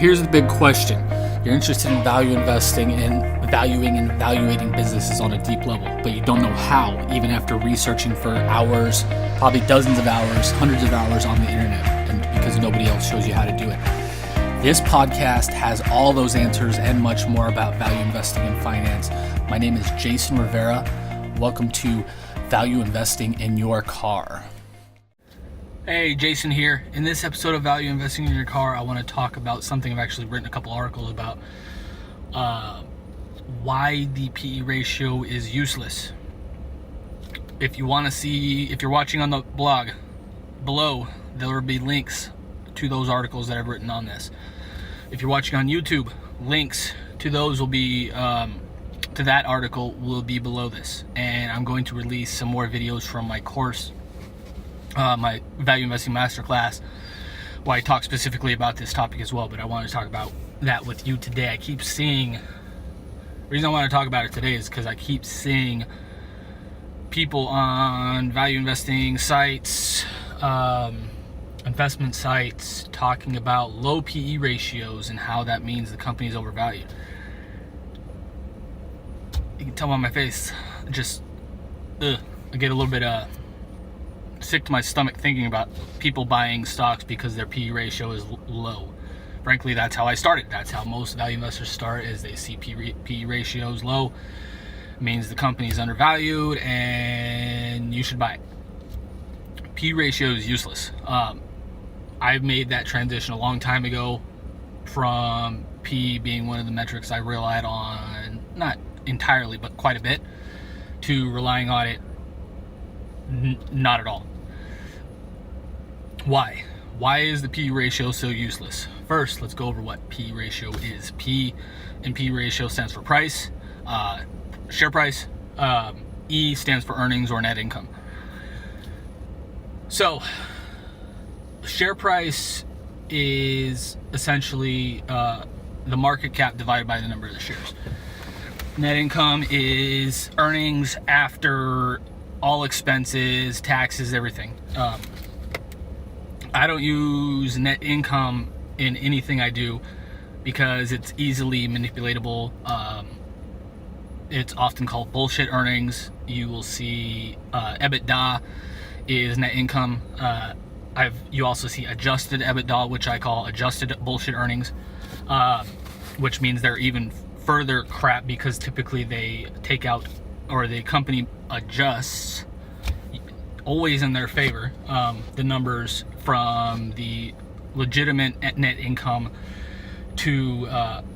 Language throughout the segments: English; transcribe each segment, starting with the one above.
here's the big question. You're interested in value investing and valuing and evaluating businesses on a deep level, but you don't know how, even after researching for hours, probably dozens of hours, hundreds of hours on the internet, and because nobody else shows you how to do it. This podcast has all those answers and much more about value investing and finance. My name is Jason Rivera. Welcome to Value Investing in Your Car. Hey, Jason here. In this episode of Value Investing in Your Car, I want to talk about something I've actually written a couple articles about. Why the PE ratio is useless. If you want to see, if you're watching on the blog, below there will be links to those articles that I've written on this. If you're watching on YouTube, links to those will be, to that article will be below this. And I'm going to release some more videos from my course, my Value Investing Masterclass, where I talk specifically about this topic as well, but I want to talk about that with you today. I keep seeing, the reason I want to talk about it today is because I keep seeing people on value investing sites, investment sites, talking about low PE ratios and how that means the company is overvalued. You can tell by my face, just, I get a little bit sick to my stomach thinking about people buying stocks because their PE ratio is low. Frankly, that's how I started. That's how most value investors start, is they see PE ratios low. It means the company is undervalued and you should buy it. PE ratio is useless. I've made that transition a long time ago from PE being one of the metrics I relied on, not entirely, but quite a bit, to relying on it not at all. Why? Why is the P ratio so useless? First, let's go over what P ratio is. P in P ratio stands for price, share price. E stands for earnings or net income. So, share price is essentially the market cap divided by the number of the shares. Net income is earnings after all expenses, taxes, everything. I don't use net income in anything I do because it's easily manipulatable. It's often called bullshit earnings. You will see EBITDA is net income. You also see adjusted EBITDA, which I call adjusted bullshit earnings, which means they're even further crap because typically they take out, or the company adjusts, always in their favor, the numbers from the legitimate net income to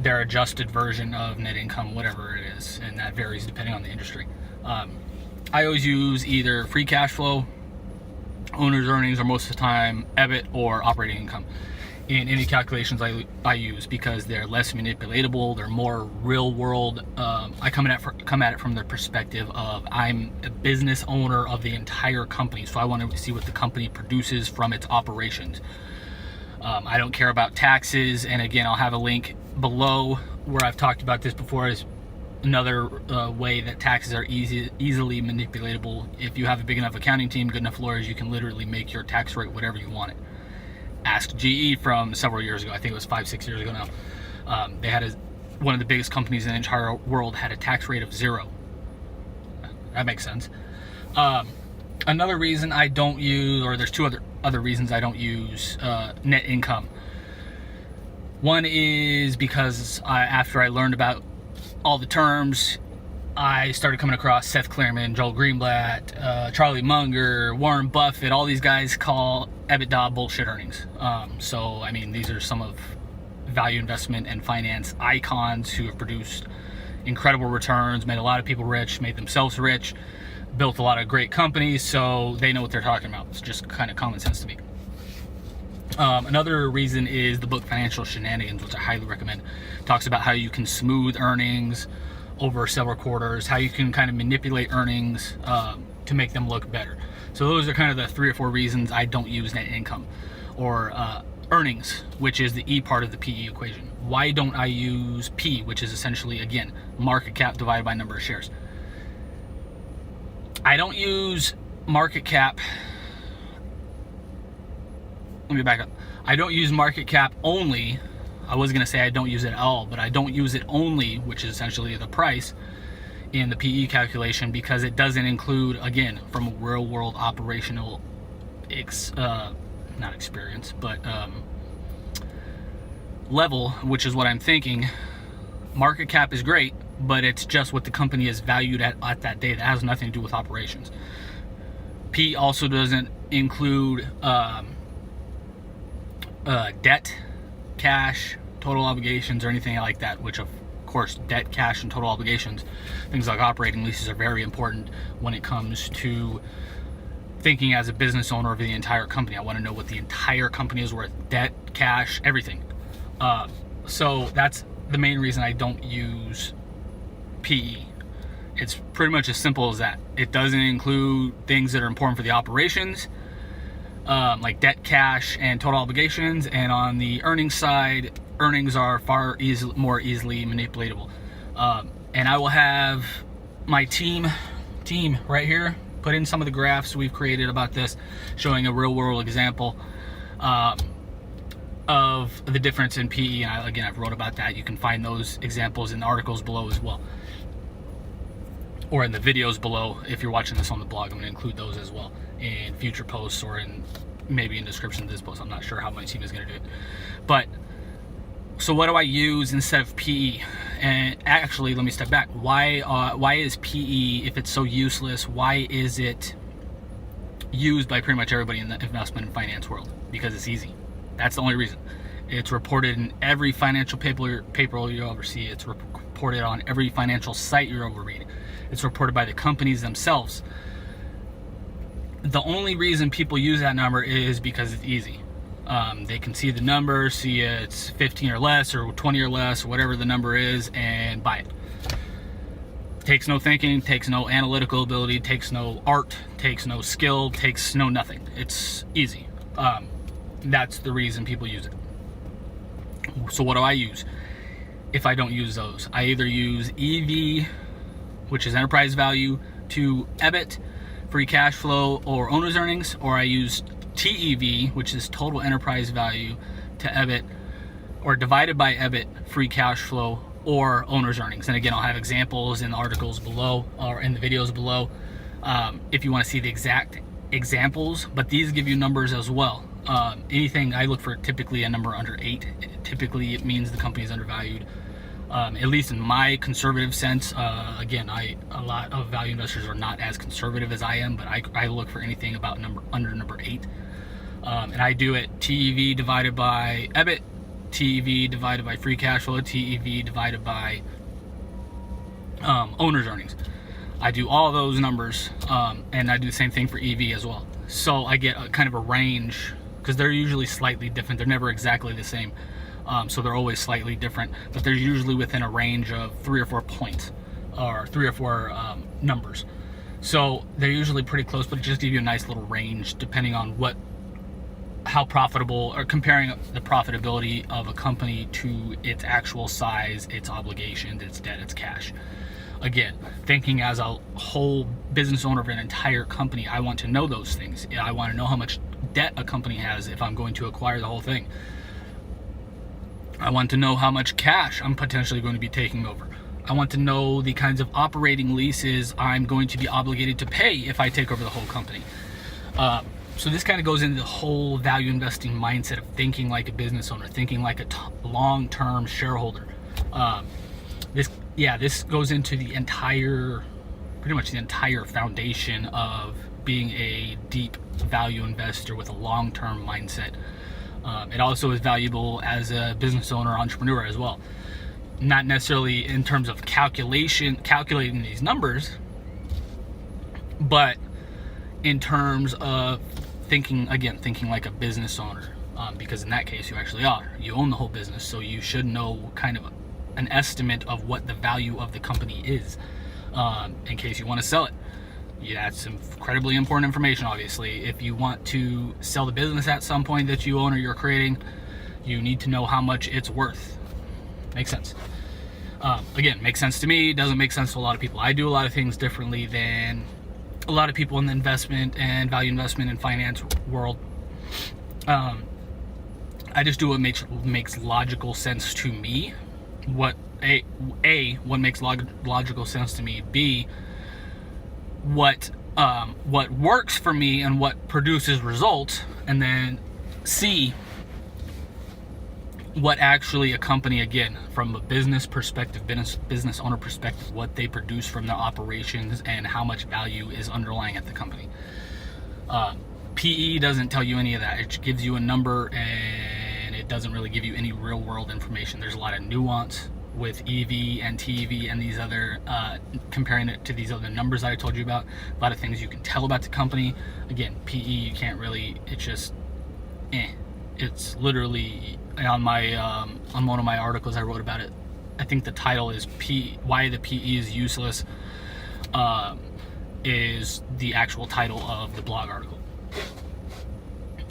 their adjusted version of net income, whatever it is, and that varies depending on the industry. I always use either free cash flow, owner's earnings, or most of the time EBIT or operating income in any calculations I use, because they're less manipulatable, they're more real world. I come at it from the perspective of, I'm a business owner of the entire company, so I want to see what the company produces from its operations. I don't care about taxes, and again, I'll have a link below where I've talked about this before as another way that taxes are easily manipulatable. If you have a big enough accounting team, good enough lawyers, you can literally make your tax rate whatever you want it. Ask GE from several years ago. I think it was 5-6 years ago now. They had one of the biggest companies in the entire world had a tax rate of 0%. That makes sense. Another reason I don't use, or there's two other reasons I don't use net income. One is because after I learned about all the terms, I started coming across Seth Klarman, Joel Greenblatt, Charlie Munger, Warren Buffett. All these guys call EBITDA bullshit earnings. So, I mean, these are some of value investment and finance icons who have produced incredible returns, made a lot of people rich, made themselves rich, built a lot of great companies, so they know what they're talking about. It's just kind of common sense to me. Another reason is the book Financial Shenanigans, which I highly recommend. It talks about how you can smooth earnings over several quarters, how you can kind of manipulate earnings to make them look better. So those are kind of the 3 or 4 reasons I don't use net income or earnings, which is the E part of the PE equation. Why don't I use P, which is essentially, again, market cap divided by number of shares? I don't use market cap. Let me back up. I don't use market cap only I was going to say I don't use it at all, but I don't use it only, which is essentially the price, in the PE calculation, because it doesn't include, again, from a real world operational not experience, but level, which is what I'm thinking. Market cap is great, but it's just what the company is valued at that day. That has nothing to do with operations. PE also doesn't include debt, cash, total obligations, or anything like that, which of course debt, cash, and total obligations, things like operating leases, are very important when it comes to thinking as a business owner of the entire company. I want to know what the entire company is worth: debt, cash, everything. So that's the main reason I don't use PE. It's pretty much as simple as that. It doesn't include things that are important for the operations, like debt, cash, and total obligations. And on the earnings side, earnings are more easily manipulatable. And I will have my team right here put in some of the graphs we've created about this, showing a real world example of the difference in PE. And again, I've wrote about that. You can find those examples in the articles below as well, or in the videos below. If you're watching this on the blog, I'm going to include those as well in future posts, or maybe in description of this post. I'm not sure how my team is going to do it. But so what do I use instead of PE? And actually, let me step back. Why is PE, if it's so useless, why is it used by pretty much everybody in the investment and finance world? Because it's easy. That's the only reason. It's reported in every financial paper you ever see. It's reported on every financial site you ever read. It's reported by the companies themselves. The only reason people use that number is because it's easy. They can see the number, see it's 15 or less, or 20 or less, or whatever the number is, and buy it. Takes no thinking, takes no analytical ability, takes no art, takes no skill, takes no nothing. It's easy. That's the reason people use it. So what do I use if I don't use those? I either use EV, which is enterprise value, to EBIT, free cash flow, or owner's earnings, or I use TEV, which is total enterprise value, to EBIT, or divided by EBIT, free cash flow, or owner's earnings. And again, I'll have examples in the articles below, or in the videos below, if you want to see the exact examples. But these give you numbers as well. Anything I look for, typically a number under 8. Typically it means the company is undervalued, at least in my conservative sense. Again, a lot of value investors are not as conservative as I am, but I look for anything about under number 8. And I do it TEV divided by EBIT, TEV divided by free cash flow, TEV divided by owner's earnings. I do all those numbers, and I do the same thing for EV as well. So I get a kind of a range, because they're usually slightly different. They're never exactly the same. So they're always slightly different, but they're usually within a range of 3 or 4 points, or 3 or 4 numbers. So they're usually pretty close, but it just gives you a nice little range depending on how profitable, or comparing the profitability of a company to its actual size, its obligations, its debt, its cash. Again, thinking as a whole business owner of an entire company, I want to know those things. I want to know how much debt a company has if I'm going to acquire the whole thing. I want to know how much cash I'm potentially going to be taking over. I want to know the kinds of operating leases I'm going to be obligated to pay if I take over the whole company. So this kind of goes into the whole value investing mindset of thinking like a business owner, thinking like a long-term shareholder. This goes into pretty much the entire foundation of being a deep value investor with a long-term mindset. It also is valuable as a business owner, entrepreneur as well. Not necessarily in terms of calculating these numbers, but in terms of thinking like a business owner. Because in that case, you actually are. You own the whole business, so you should know kind of an estimate of what the value of the company is, in case you want to sell it. Yeah, that's incredibly important information, obviously. If you want to sell the business at some point that you own or you're creating, you need to know how much it's worth. Makes sense. Again, makes sense to me, doesn't make sense to a lot of people. I do a lot of things differently than a lot of people in the investment and value investment and finance world. I just do what makes logical sense to me. What makes logical sense to me. B, what works for me and what produces results. And then C, what actually a company, again, from a business perspective, business owner perspective, what they produce from their operations and how much value is underlying at the company. PE doesn't tell you any of that. It gives you a number, and it doesn't really give you any real world information. There's a lot of nuance with EV and TEV and these other, comparing it to these other numbers that I told you about. A lot of things you can tell about the company. Again, PE, you can't really, it's just, It's literally on my on one of my articles I wrote about it. I think the title is Why the PE is Useless, is the actual title of the blog article.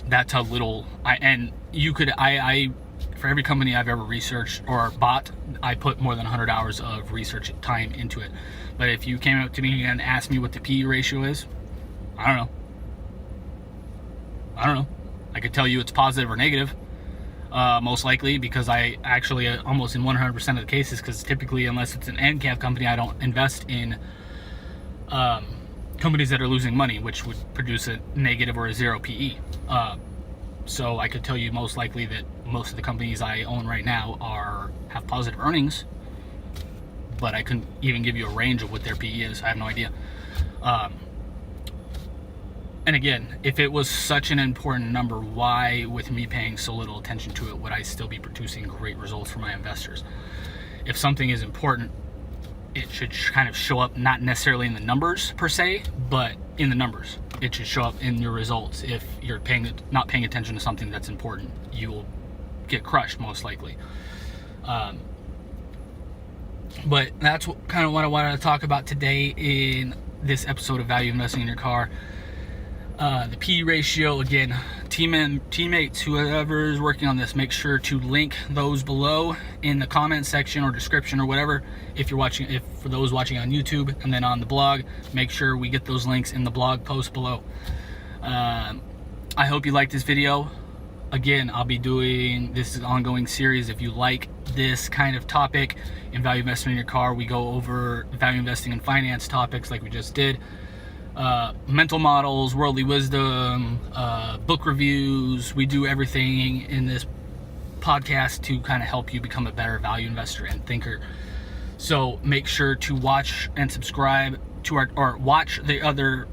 That's how little I for every company I've ever researched or bought, I put more than 100 hours of research time into it. But if you came up to me and asked me what the PE ratio is, I don't know. I could tell you it's positive or negative, most likely, because I actually almost in 100% of the cases, because typically, unless it's an NCAV company, I don't invest in companies that are losing money, which would produce a negative or a zero PE. So I could tell you most likely that most of the companies I own right now have positive earnings, but I couldn't even give you a range of what their PE is. I have no idea. And again, if it was such an important number, why, with me paying so little attention to it, would I still be producing great results for my investors? If something is important, it should kind of show up, not necessarily in the numbers per se, but in the numbers. It should show up in your results. If you're not paying attention to something that's important, you will get crushed most likely. But that's kind of what I wanted to talk about today in this episode of Value Investing in Your Car. The P ratio, again, teammates, whoever is working on this, make sure to link those below in the comment section or description or whatever. If for those watching on YouTube, and then on the blog, make sure we get those links in the blog post below. I hope you liked this video. Again, I'll be doing this ongoing series. If you like this kind of topic in Value Investing in Your Car, we go over value investing and finance topics like we just did. Mental models, worldly wisdom, book reviews. We do everything in this podcast to kind of help you become a better value investor and thinker. So make sure to watch and subscribe to watch the other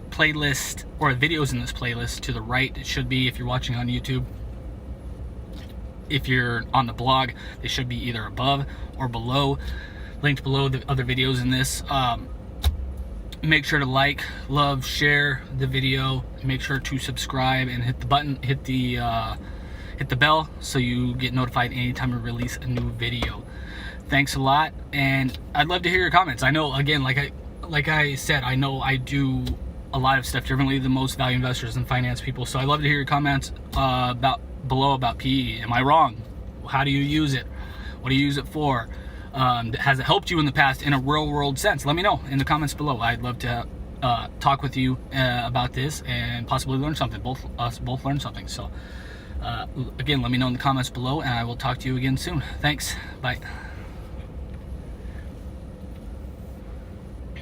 playlist or videos in this playlist to the right. It should be, if you're watching on YouTube. If you're on the blog, they should be either above or below, linked below the other videos in this. Make sure to like, love, share the video. Make sure to subscribe and hit the button, hit the bell, so you get notified anytime we release a new video. Thanks a lot, and I'd love to hear your comments. I know, again, like I said, I know I do a lot of stuff differently than most value investors and finance people. So I'd love to hear your comments below about PE. Am I wrong? How do you use it? What do you use it for? Has it helped you in the past in a real world sense? Let me know in the comments below. I'd love to talk with you about this and possibly learn something. Both learn something. So again, let me know in the comments below, and I will talk to you again soon. Thanks. Bye.